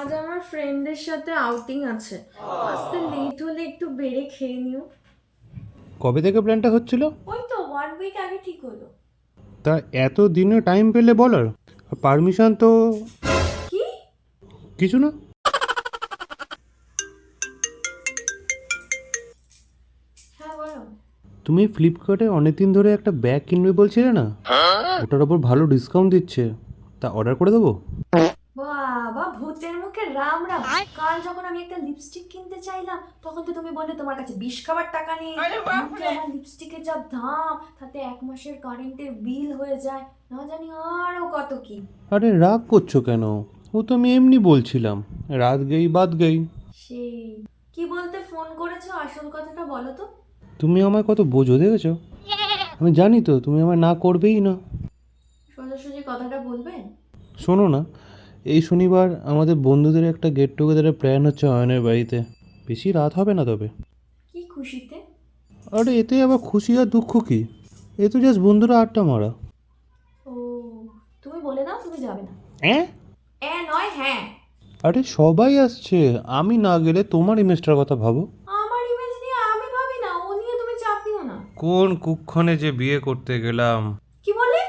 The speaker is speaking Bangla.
আজ আমার ফ্রেন্ডদের সাথে আউটিং আছে, আসতে লেট হলে একটু বেড়ে খেয়ে নিও। কবে থেকে প্ল্যানটা হচ্ছিল? ওই তো 1 উইক আগে ঠিক হলো। তা এত দিনে টাইম পেলে বলার, পারমিশন তো কি? কিছু না। হ্যাঁ বলো। তুমি ফ্লিপকার্টে অনেকদিন ধরে একটা ব্যাগ কিনবে বলছিলে না, ওটার ওপর ভালো ডিসকাউন্ট দিচ্ছে, তা অর্ডার করে দেবো? বাবা ভূতের মুখে রাম রাম। কাল যখন আমি একটা লিপস্টিক কিনতে চাইলাম তখন তো তুমি বললে তোমার কাছে 20 খাবার টাকা নেই। এমনকি আমার লিপস্টিকের যা দাম, তাতে 1 মাসের কারেন্টের বিল হয়ে যায়, না জানি আরো কত কি। আরে রাগ করছো কেন? ও তো আমি এমনি বলছিলাম, রাত গেই বাদ গেই। সেই কি বলতে ফোন করেছো, আসল কথাটা বলো তো। তুমি আমায় কত বোঝো দেখেছো? আমি জানি তো তুমি আমায় না করবেই না। সোজাসুজি কথাটা বলবে। শোনো না, এই শনিবার আমাদের বন্ধুদের একটা গেট টুগেদারের প্ল্যান হচ্ছে অয়নের বাড়িতে। বেশি রাত হবে না তবে। কি খুশিতে? আরে এতে আবার খুশি আর দুঃখ কি? এ তো জাস্ট বন্ধুরা আড্ডা মারা। ও, তুমি বলে দাও তুমি যাবে না। হ্যাঁ? নয় হ্যাঁ। আরে সবাই আসছে, আমি না গেলে তোমার ইমেজটার কথা ভাবো। আমার ইমেজ নিয়ে আমি ভাবি না, ও নিয়ে তুমি চাপ নিও না। কোন কুক্ষণে যে বিয়ে করতে গেলাম। কি বলে?